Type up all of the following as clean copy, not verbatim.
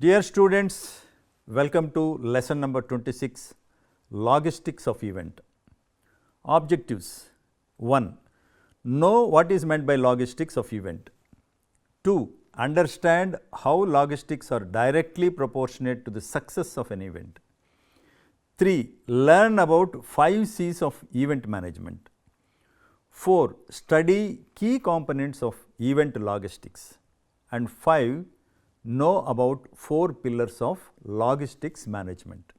Dear students, welcome to lesson number 26, Logistics of Event. Objectives: 1. Know what is meant by logistics of event. 2. Understand how logistics are directly proportionate to the success of an event. 3. Learn about 5 C's of event management. 4. Study key components of event logistics. And 5. Know about 4 pillars of logistics management.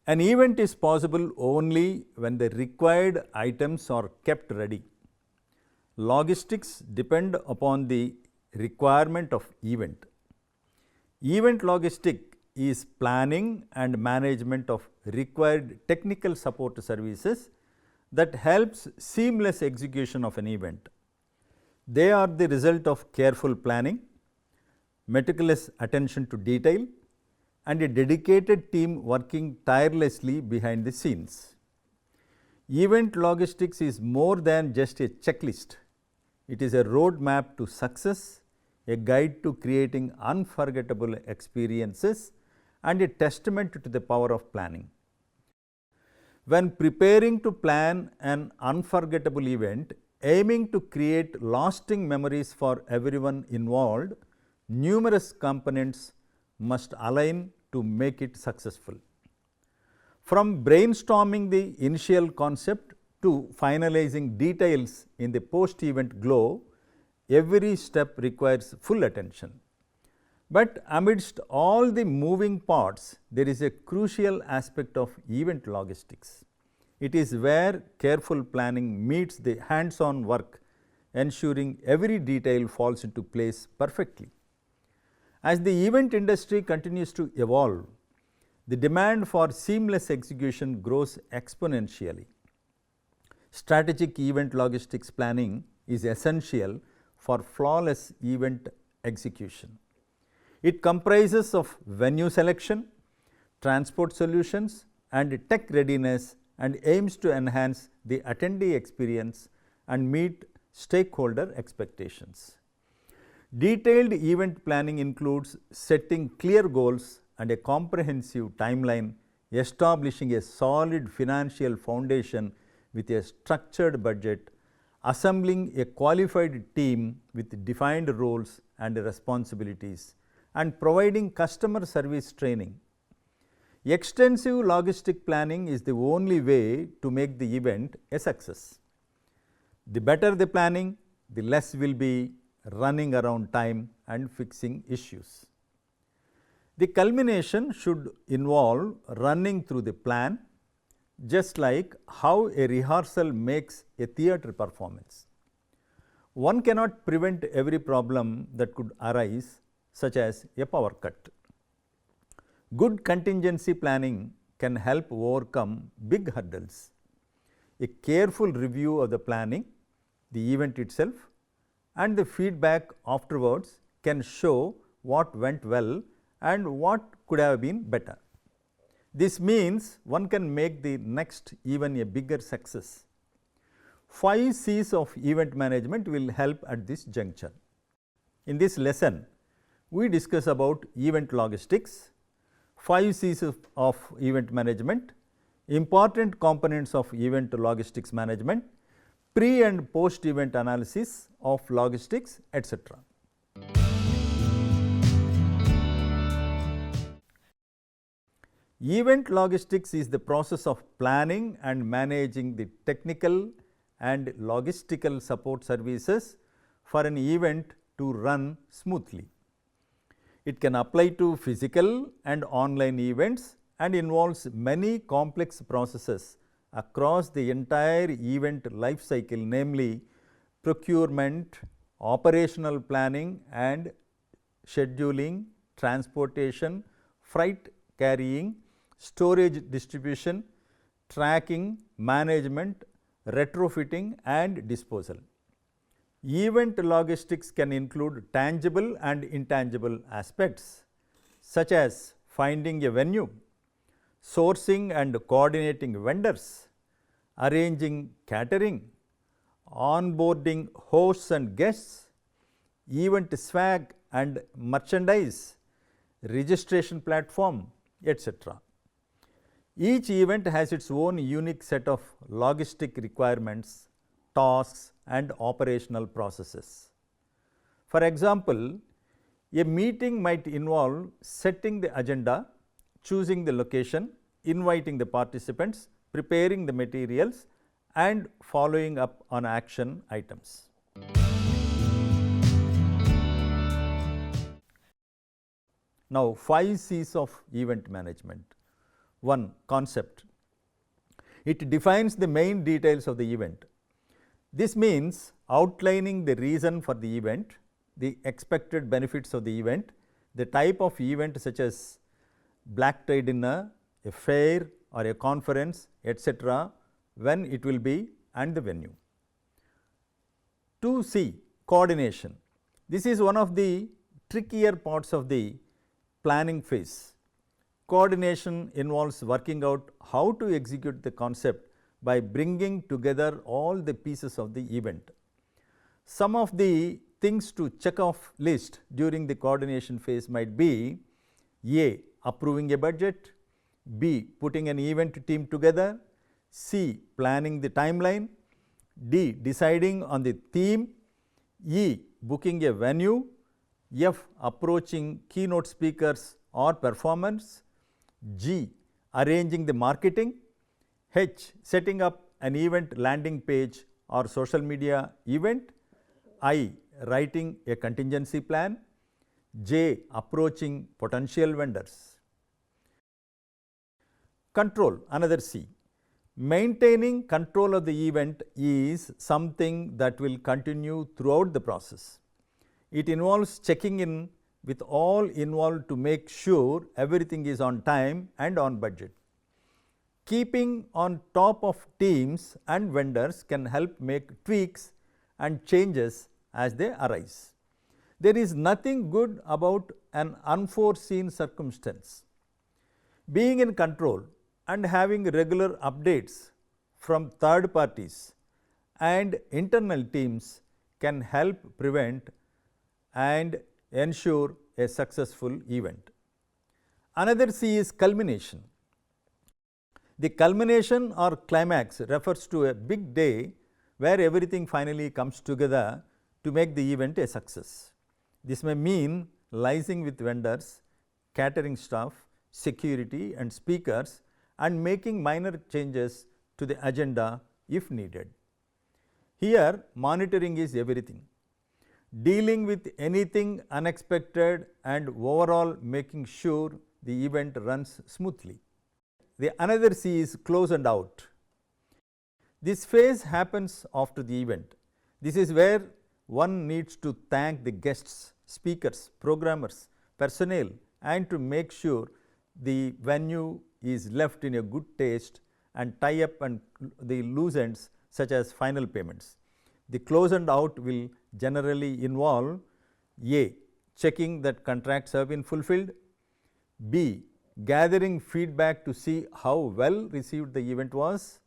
An event is possible only when the required items are kept ready. Logistics depend upon the requirement of event. Event logistic is planning and management of required technical support services that helps seamless execution of an event. They are the result of careful planning, meticulous attention to detail, and a dedicated team working tirelessly behind the scenes. Event logistics is more than just a checklist. It is a roadmap to success, a guide to creating unforgettable experiences, and a testament to the power of planning. When preparing to plan an unforgettable event, aiming to create lasting memories for everyone involved, numerous components must align to make it successful. From brainstorming the initial concept to finalizing details in the post-event glow, every step requires full attention. But amidst all the moving parts, there is a crucial aspect of event logistics. It is where careful planning meets the hands-on work, ensuring every detail falls into place perfectly. As the event industry continues to evolve, the demand for seamless execution grows exponentially. Strategic event logistics planning is essential for flawless event execution. It comprises of venue selection, transport solutions, and tech readiness, and aims to enhance the attendee experience and meet stakeholder expectations. Detailed event planning includes setting clear goals and a comprehensive timeline, establishing a solid financial foundation with a structured budget, assembling a qualified team with defined roles and responsibilities, and providing customer service training. Extensive logistic planning is the only way to make the event a success. The better the planning, the less will be running around time and fixing issues. The culmination should involve running through the plan, just like how a rehearsal makes a theatre performance. One cannot prevent every problem that could arise, such as a power cut. Good contingency planning can help overcome big hurdles. A careful review of the planning, the event itself, and the feedback afterwards can show what went well and what could have been better. This means one can make the next even a bigger success. 5 C's of event management will help at this juncture. In this lesson, we discuss about event logistics, 5 C's of event management, important components of event logistics management, pre and post event analysis of logistics, etc. Event logistics is the process of planning and managing the technical and logistical support services for an event to run smoothly. It can apply to physical and online events and involves many complex processes across the entire event life cycle, namely procurement, operational planning and scheduling, transportation, freight carrying, storage distribution, tracking, management, retrofitting and disposal. Event logistics can include tangible and intangible aspects, such as finding a venue, sourcing and coordinating vendors, arranging catering, onboarding hosts and guests, event swag and merchandise, registration platform, etc. Each event has its own unique set of logistic requirements, tasks and operational processes. For example, a meeting might involve setting the agenda, choosing the location, inviting the participants, preparing the materials and following up on action items. Now, 5 C's of event management. 1. Concept. It defines the main details of the event. This means outlining the reason for the event, the expected benefits of the event, the type of event such as black tie dinner, a fair or a conference, etc., when it will be and the venue. 2C. Coordination. This is one of the trickier parts of the planning phase. Coordination involves working out how to execute the concept by bringing together all the pieces of the event. Some of the things to check off list during the coordination phase might be A. Approving a budget, B. Putting an event team together, C. Planning the timeline, D. Deciding on the theme, E. Booking a venue, F. Approaching keynote speakers or performers, G. Arranging the marketing, H. Setting up an event landing page or social media event, I. Writing a contingency plan, J. Approaching potential vendors. Control, another C. Maintaining control of the event is something that will continue throughout the process. It involves checking in with all involved to make sure everything is on time and on budget. Keeping on top of teams and vendors can help make tweaks and changes as they arise. There is nothing good about an unforeseen circumstance. Being in control and having regular updates from third parties and internal teams can help prevent and ensure a successful event. Another C is culmination. The culmination or climax refers to a big day where everything finally comes together to make the event a success. This may mean liaising with vendors, catering staff, security and speakers and making minor changes to the agenda if needed. Here, monitoring is everything. Dealing with anything unexpected and overall making sure the event runs smoothly. The another C is close and out. This phase happens after the event. This is where one needs to thank the guests, speakers, programmers, personnel and to make sure the venue is left in a good taste and tie up and the loose ends such as final payments. The close and out will generally involve A. Checking that contracts have been fulfilled, B. Gathering feedback to see how well received the event was,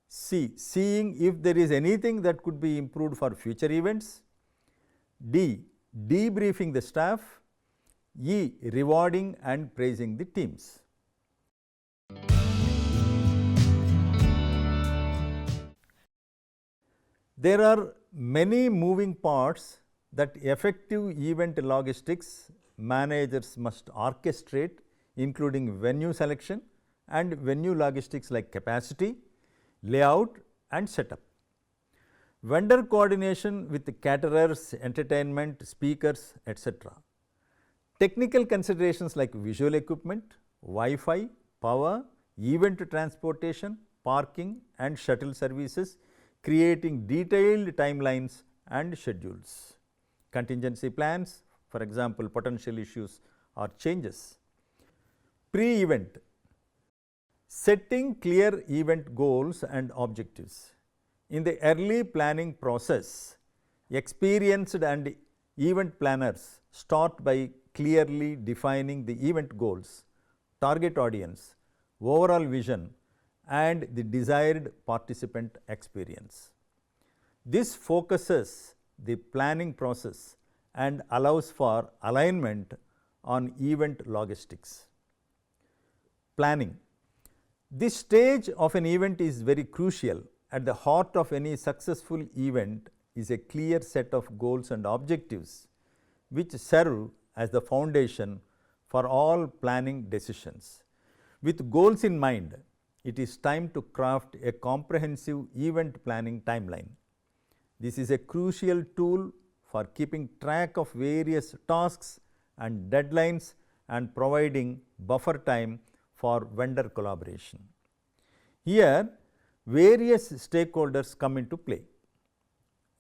C. Seeing if there is anything that could be improved for future events, D. Debriefing the staff, E. Rewarding and praising the teams. There are many moving parts that effective event logistics managers must orchestrate, including venue selection and venue logistics like capacity, layout and setup. Vendor coordination with caterers, entertainment, speakers, etc. Technical considerations like visual equipment, Wi-Fi, power, event transportation, parking and shuttle services, creating detailed timelines and schedules. Contingency plans, for example, potential issues or changes. Pre-event, setting clear event goals and objectives. In the early planning process, experienced and event planners start by clearly defining the event goals, target audience, overall vision and the desired participant experience. This focuses the planning process and allows for alignment on event logistics. Planning. This stage of an event is very crucial. At the heart of any successful event is a clear set of goals and objectives which serve as the foundation for all planning decisions. With goals in mind, it is time to craft a comprehensive event planning timeline. This is a crucial tool for keeping track of various tasks and deadlines and providing buffer time for vendor collaboration. Here, various stakeholders come into play.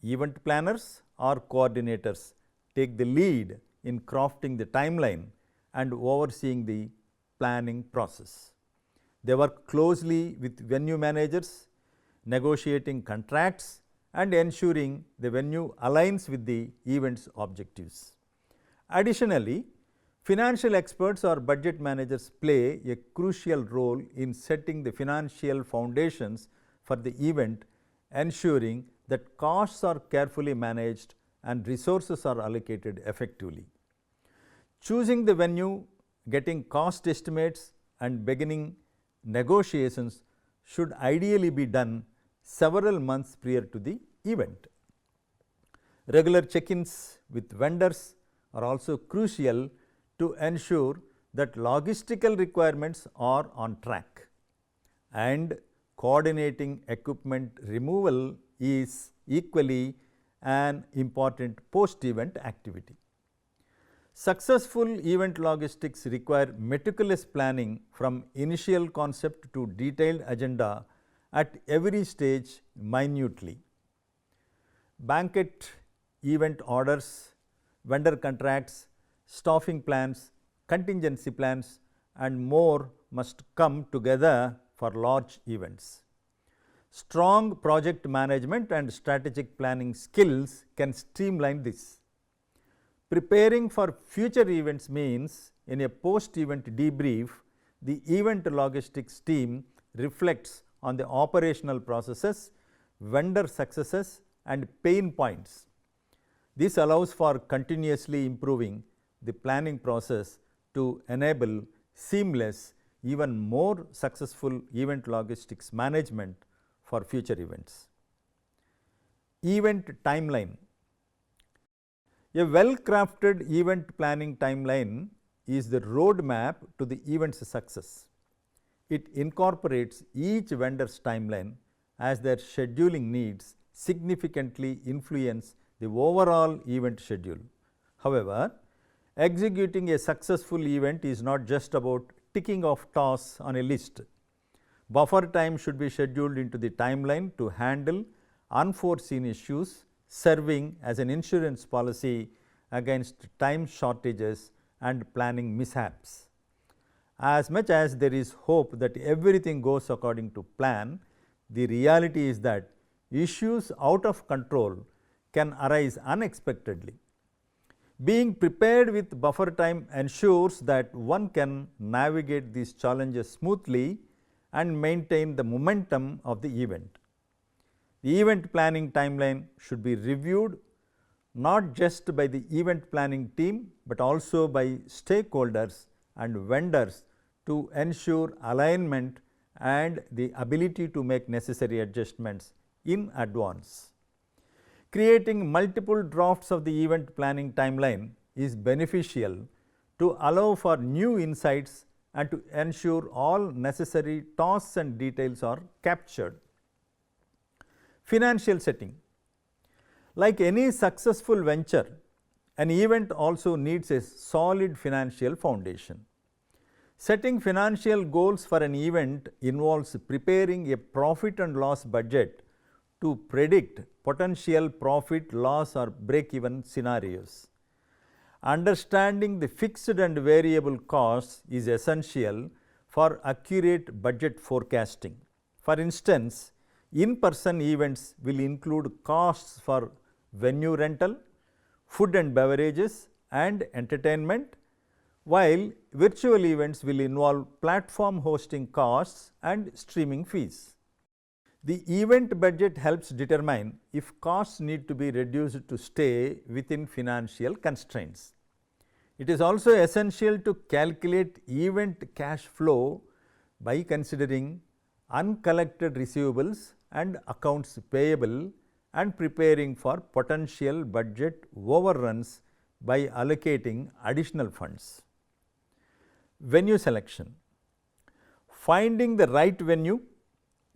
Event planners or coordinators take the lead in crafting the timeline and overseeing the planning process. They work closely with venue managers, negotiating contracts and ensuring the venue aligns with the event's objectives. Additionally, financial experts or budget managers play a crucial role in setting the financial foundations for the event, ensuring that costs are carefully managed and resources are allocated effectively. Choosing the venue, getting cost estimates and beginning negotiations should ideally be done several months prior to the event. Regular check-ins with vendors are also crucial to ensure that logistical requirements are on track, and coordinating equipment removal is equally an important post-event activity. Successful event logistics require meticulous planning from initial concept to detailed agenda at every stage minutely. Banquet event orders, vendor contracts, staffing plans, contingency plans and more must come together for large events. Strong project management and strategic planning skills can streamline this. Preparing for future events means in a post-event debrief, the event logistics team reflects on the operational processes, vendor successes and pain points. This allows for continuously improving the planning process to enable seamless, even more successful event logistics management for future events. Event timeline. A well-crafted event planning timeline is the roadmap to the event's success. It incorporates each vendor's timeline as their scheduling needs significantly influence the overall event schedule. However, executing a successful event is not just about ticking off tasks on a list. Buffer time should be scheduled into the timeline to handle unforeseen issues, serving as an insurance policy against time shortages and planning mishaps. As much as there is hope that everything goes according to plan, the reality is that issues out of control can arise unexpectedly. Being prepared with buffer time ensures that one can navigate these challenges smoothly and maintain the momentum of the event. The event planning timeline should be reviewed not just by the event planning team, but also by stakeholders and vendors to ensure alignment and the ability to make necessary adjustments in advance. Creating multiple drafts of the event planning timeline is beneficial to allow for new insights and to ensure all necessary tasks and details are captured. Financial setting. Like any successful venture, an event also needs a solid financial foundation. Setting financial goals for an event involves preparing a profit and loss budget to predict potential profit, loss or break-even scenarios. Understanding the fixed and variable costs is essential for accurate budget forecasting. For instance, in-person events will include costs for venue rental, food and beverages and entertainment, while virtual events will involve platform hosting costs and streaming fees. The event budget helps determine if costs need to be reduced to stay within financial constraints. It is also essential to calculate event cash flow by considering uncollected receivables and accounts payable and preparing for potential budget overruns by allocating additional funds. Venue selection. Finding the right venue,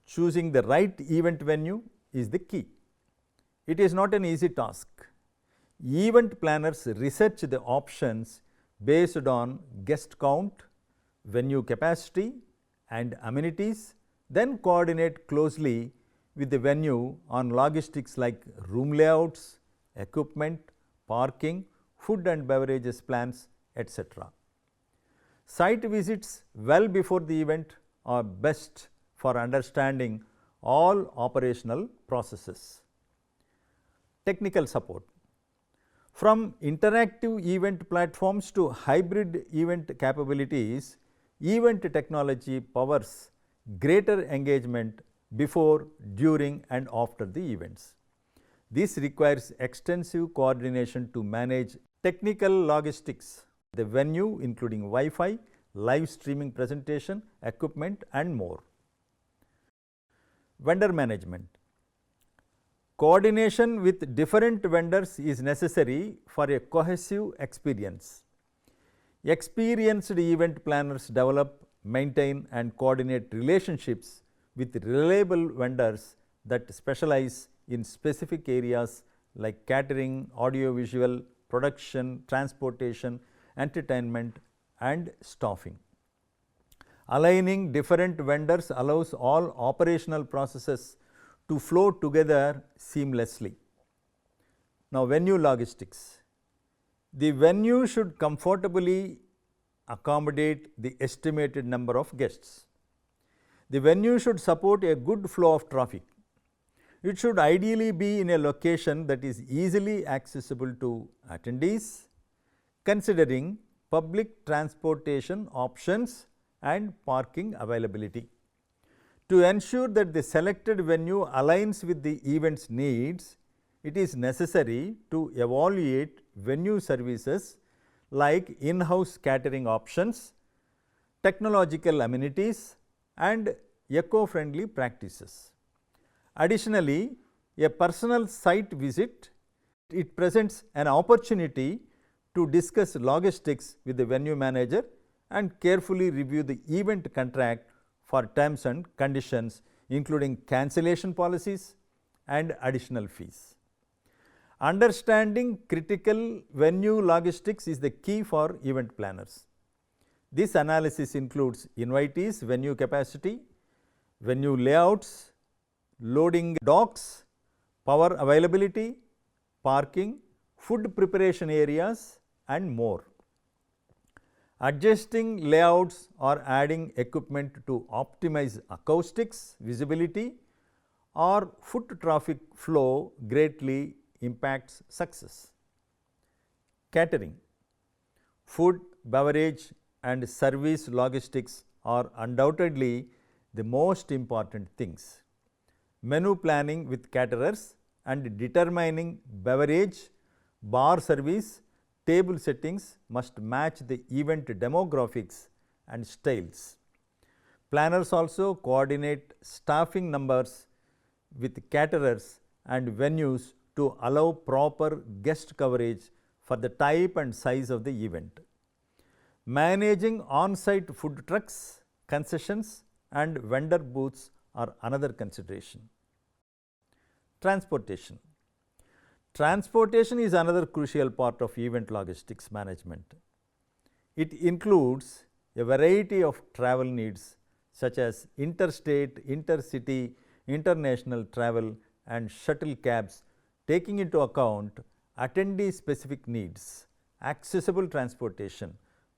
choosing the right event venue is the key. It is not an easy task. Event planners research the options based on guest count, venue capacity, and amenities, then coordinate closely with the venue on logistics like room layouts, equipment, parking, food and beverages plans, etc. Site visits well before the event are best for understanding all operational processes. Technical support. From interactive event platforms to hybrid event capabilities, event technology powers greater engagement before, during and after the events. This requires extensive coordination to manage technical logistics, the venue including Wi-Fi, live streaming presentation, equipment and more. Vendor management. Coordination with different vendors is necessary for a cohesive experience. Experienced event planners develop, maintain and coordinate relationships with reliable vendors that specialize in specific areas like catering, audiovisual, production, transportation, entertainment and staffing. Aligning different vendors allows all operational processes to flow together seamlessly. Now, venue logistics. The venue should comfortably accommodate the estimated number of guests. The venue should support a good flow of traffic. It should ideally be in a location that is easily accessible to attendees, considering public transportation options and parking availability. To ensure that the selected venue aligns with the event's needs, it is necessary to evaluate venue services like in-house catering options, technological amenities and eco-friendly practices. Additionally, a personal site visit, it presents an opportunity to discuss logistics with the venue manager and carefully review the event contract for terms and conditions, including cancellation policies and additional fees. Understanding critical venue logistics is the key for event planners. This analysis includes invitees, venue capacity, venue layouts, loading docks, power availability, parking, food preparation areas and more. Adjusting layouts or adding equipment to optimize acoustics, visibility or foot traffic flow greatly impacts success. Catering. Food, beverage and service logistics are undoubtedly the most important things. Menu planning with caterers and determining beverage, bar service, table settings must match the event demographics and styles. Planners also coordinate staffing numbers with caterers and venues to allow proper guest coverage for the type and size of the event. Managing on-site food trucks, concessions and vendor booths are another consideration. Transportation. Transportation is another crucial part of event logistics management. It includes a variety of travel needs such as interstate, intercity, international travel and shuttle cabs, taking into account attendee specific needs, accessible transportation,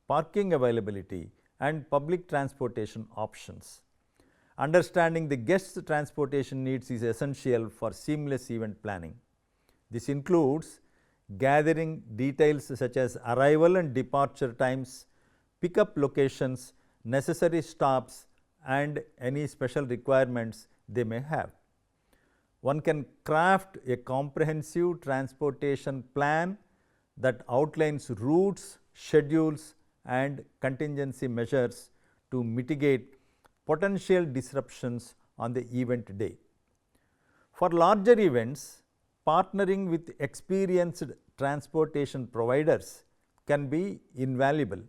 parking availability and public transportation options. Understanding the guests' transportation needs is essential for seamless event planning. This includes gathering details such as arrival and departure times, pickup locations, necessary stops and any special requirements they may have. one can craft a comprehensive transportation plan that outlines routes, schedules, and contingency measures to mitigate potential disruptions on the event day. For larger events, partnering with experienced transportation providers can be invaluable.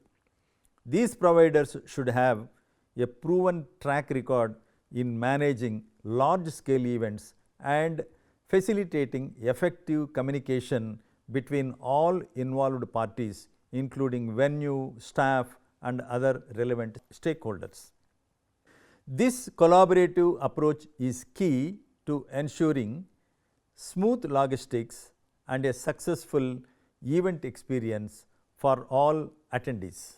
These providers should have a proven track record in managing large-scale events and facilitating effective communication between all involved parties, including venue, staff, and other relevant stakeholders. This collaborative approach is key to ensuring smooth logistics and a successful event experience for all attendees.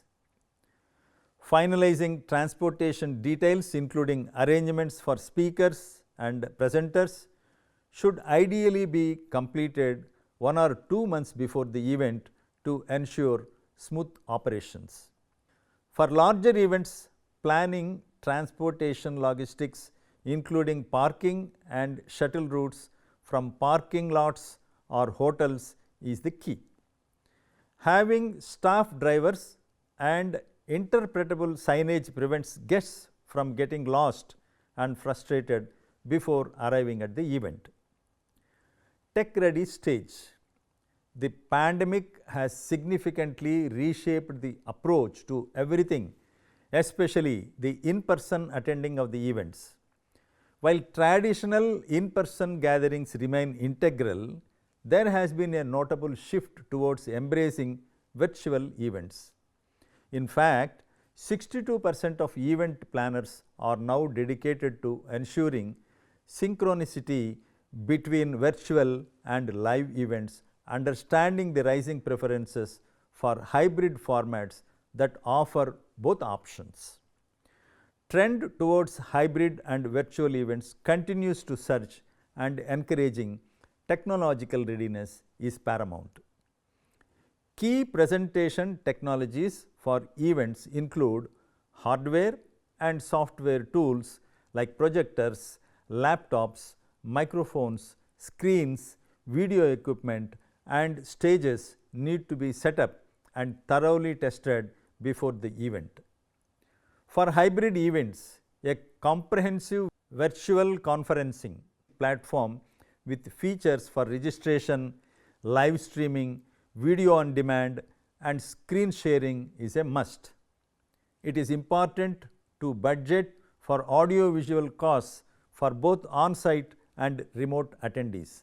Finalizing transportation details, including arrangements for speakers and presenters, should ideally be completed 1 or 2 months before the event to ensure smooth operations. For larger events, planning transportation logistics, including parking and shuttle routes from parking lots or hotels, is the key. Having staff drivers and interpretable signage prevents guests from getting lost and frustrated before arriving at the event. Tech-ready stage. The pandemic has significantly reshaped the approach to everything, especially the in-person attending of the events. While traditional in-person gatherings remain integral, there has been a notable shift towards embracing virtual events. In fact, 62% of event planners are now dedicated to ensuring synchronicity between virtual and live events, understanding the rising preferences for hybrid formats that offer both options. Trend towards hybrid and virtual events continues to surge, and encouraging technological readiness is paramount. Key presentation technologies for events include hardware and software tools like projectors, laptops, microphones, screens, video equipment, and stages need to be set up and thoroughly tested before the event. For hybrid events, a comprehensive virtual conferencing platform with features for registration, live streaming, video on demand, and screen sharing is a must. It is important to budget for audio-visual costs for both on-site and remote attendees,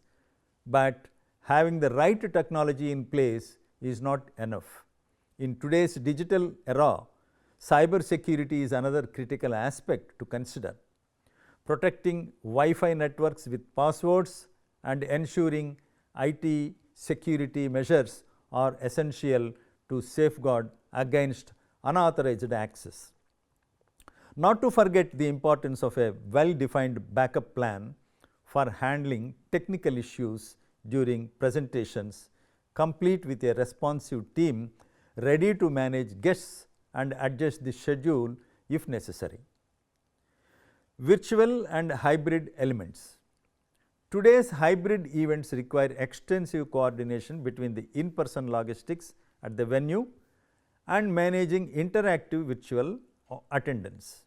but having the right technology in place is not enough. In today's digital era, cybersecurity is another critical aspect to consider. Protecting Wi-Fi networks with passwords and ensuring IT security measures are essential to safeguard against unauthorized access. Not to forget the importance of a well-defined backup plan for handling technical issues during presentations, complete with a responsive team ready to manage guests and adjust the schedule if necessary. Virtual and hybrid elements. Today's hybrid events require extensive coordination between the in-person logistics at the venue and managing interactive virtual attendance.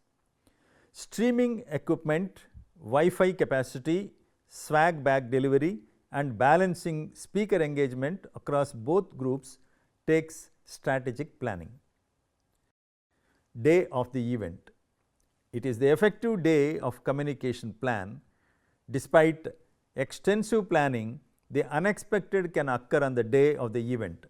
Streaming equipment, Wi-Fi capacity, swag bag delivery, and balancing speaker engagement across both groups takes strategic planning. Day of the event. It is the effective day of communication plan. Despite extensive planning, the unexpected can occur on the day of the event.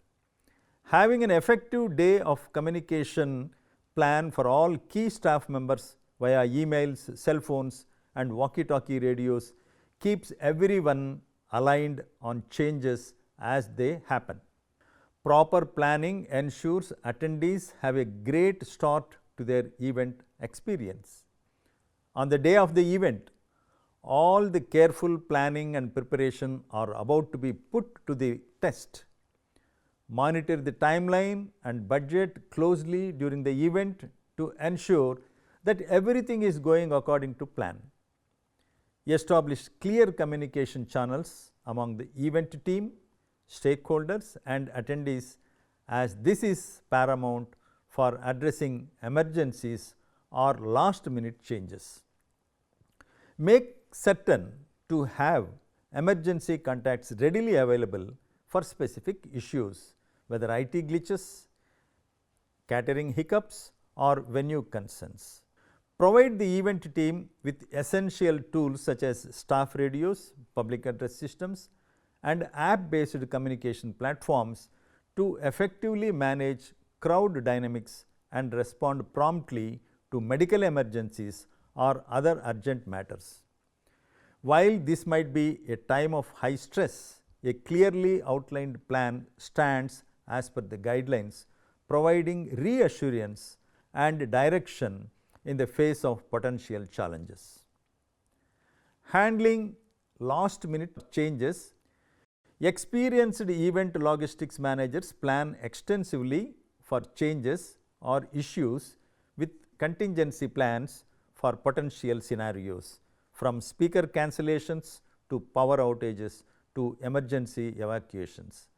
Having an effective day of communication plan for all key staff members via emails, cell phones, and walkie-talkie radios keeps everyone aligned on changes as they happen. Proper planning ensures attendees have a great start to their event experience. On the day of the event, all the careful planning and preparation are about to be put to the test. Monitor the timeline and budget closely during the event to ensure that everything is going according to plan. establish clear communication channels among the event team, stakeholders and attendees, as this is paramount for addressing emergencies or last minute changes. Make certain to have emergency contacts readily available for specific issues, whether IT glitches, catering hiccups or venue concerns. Provide the event team with essential tools such as staff radios, public address systems and app-based communication platforms to effectively manage crowd dynamics and respond promptly to medical emergencies or other urgent matters. While this might be a time of high stress, a clearly outlined plan stands as per the guidelines, providing reassurance and direction in the face of potential challenges. Handling last minute changes. Experienced event logistics managers plan extensively for changes or issues with contingency plans for potential scenarios, from speaker cancellations to power outages to emergency evacuations.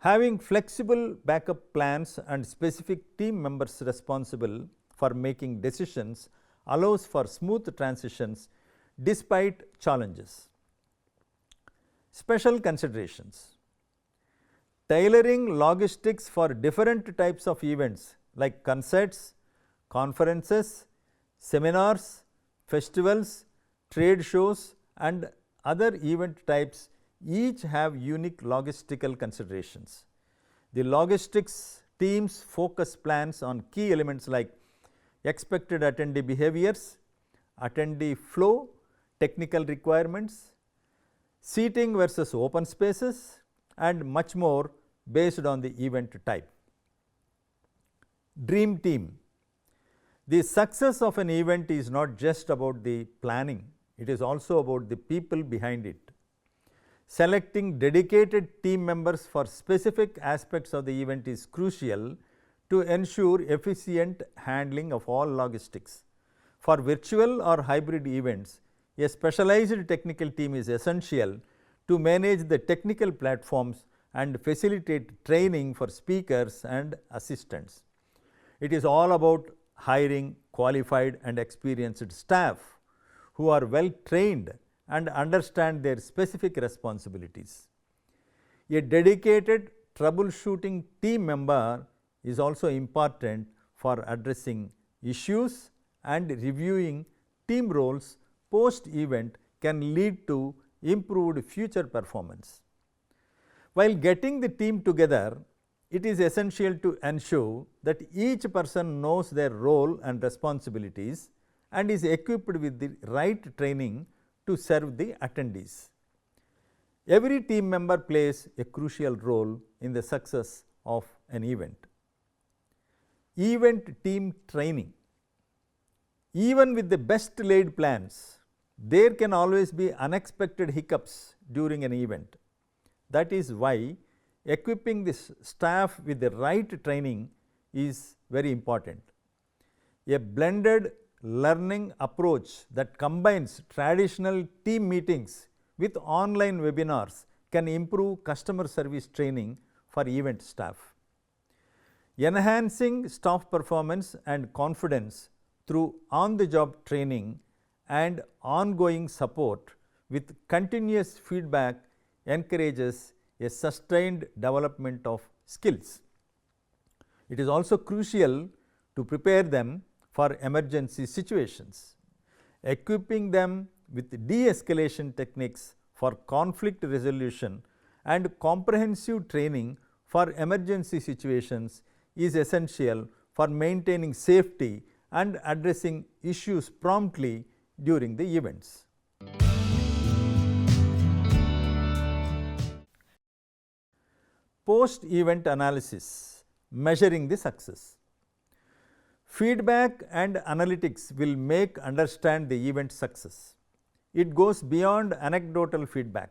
Having flexible backup plans and specific team members responsible for making decisions allows for smooth transitions despite challenges. Special considerations. Tailoring logistics for different types of events like concerts, conferences, seminars, festivals, trade shows and other event types each have unique logistical considerations. The logistics teams focus plans on key elements like expected attendee behaviors, attendee flow, technical requirements, seating versus open spaces and much more based on the event type. Dream team. The success of an event is not just about the planning, it is also about the people behind it. Selecting dedicated team members for specific aspects of the event is crucial to ensure efficient handling of all logistics. For virtual or hybrid events, a specialized technical team is essential to manage the technical platforms and facilitate training for speakers and assistants. It is all about hiring qualified and experienced staff who are well trained and understand their specific responsibilities. A dedicated troubleshooting team member is also important for addressing issues, and reviewing team roles post-event can lead to improved future performance. While getting the team together, it is essential to ensure that each person knows their role and responsibilities and is equipped with the right training to serve the attendees. Every team member plays a crucial role in the success of an event. Event team training. Even with the best laid plans, there can always be unexpected hiccups during an event. That is why equipping this staff with the right training is very important. A blended learning approach that combines traditional team meetings with online webinars can improve customer service training for event staff. Enhancing staff performance and confidence through on-the-job training and ongoing support with continuous feedback encourages a sustained development of skills. It is also crucial to prepare them for emergency situations. Equipping them with de-escalation techniques for conflict resolution and comprehensive training for emergency situations is essential for maintaining safety and addressing issues promptly during the events. Post-event analysis, measuring the success. Feedback and analytics will make understand the event success. It goes beyond anecdotal feedback.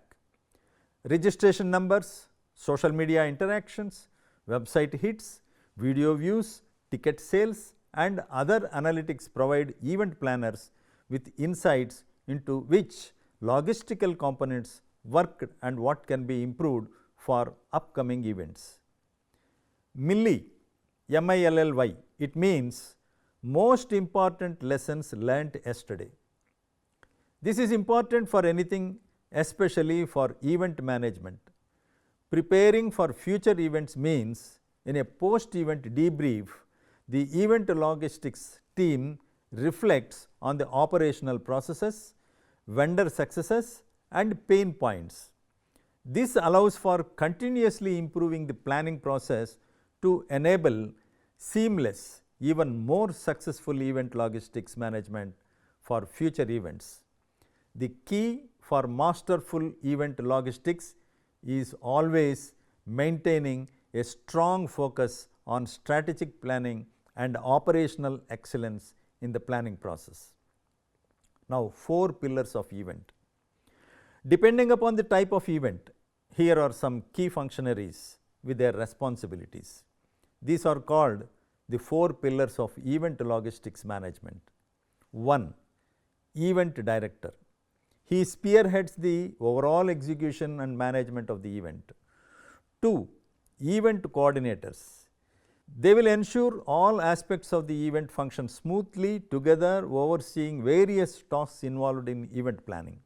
Registration numbers, social media interactions, website hits, video views, ticket sales and other analytics provide event planners with insights into which logistical components worked and what can be improved for upcoming events. MILLY, M-I-L-L-Y, it means most important lessons learnt yesterday. This is important for anything, especially for event management. Preparing for future events means in a post-event debrief, the event logistics team reflects on the operational processes, vendor successes and pain points. This allows for continuously improving the planning process to enable seamless, even more successful event logistics management for future events. The key for masterful event logistics is always maintaining a strong focus on strategic planning and operational excellence in the planning process. Now, 4 pillars of event. Depending upon the type of event, here are some key functionaries with their responsibilities. These are called the 4 pillars of event logistics management. 1. Event director. He spearheads the overall execution and management of the event. 2. Event coordinators. They will ensure all aspects of the event function smoothly together, overseeing various tasks involved in event planning.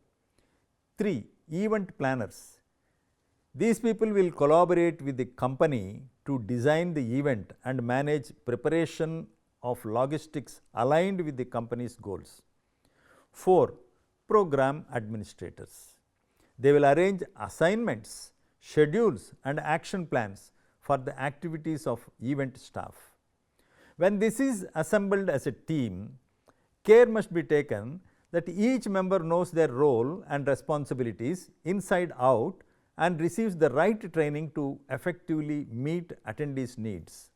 3. Event planners. These people will collaborate with the company to design the event and manage preparation of logistics aligned with the company's goals. 4. Program administrators. They will arrange assignments, schedules and action plans for the activities of event staff. When this is assembled as a team, care must be taken that each member knows their role and responsibilities inside out and receives the right training to effectively meet attendees' needs.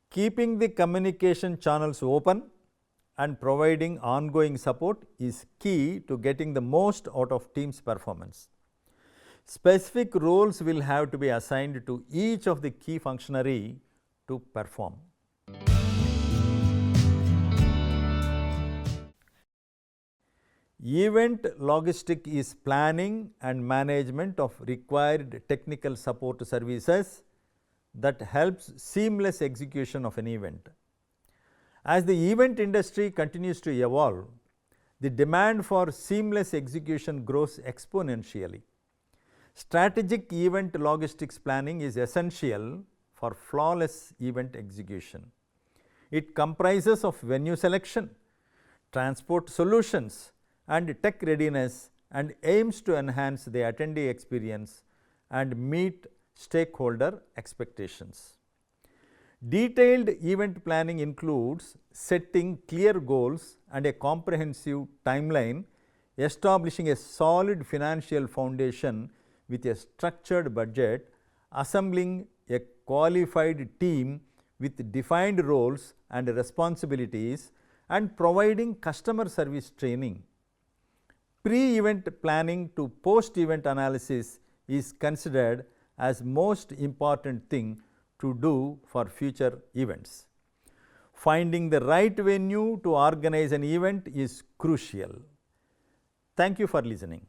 Keeping the communication channels open and providing ongoing support is key to getting the most out of team's performance. Specific roles will have to be assigned to each of the key functionary to perform. Event logistic is planning and management of required technical support services that helps seamless execution of an event. As the event industry continues to evolve, the demand for seamless execution grows exponentially. Strategic event logistics planning is essential for flawless event execution. It comprises of venue selection, transport solutions and tech readiness and aims to enhance the attendee experience and meet stakeholder expectations. Detailed event planning includes setting clear goals and a comprehensive timeline, establishing a solid financial foundation with a structured budget, assembling a qualified team with defined roles and responsibilities, and providing customer service training. Pre-event planning to post-event analysis is considered as most important thing to do for future events. Finding the right venue to organize an event is crucial. Thank you for listening.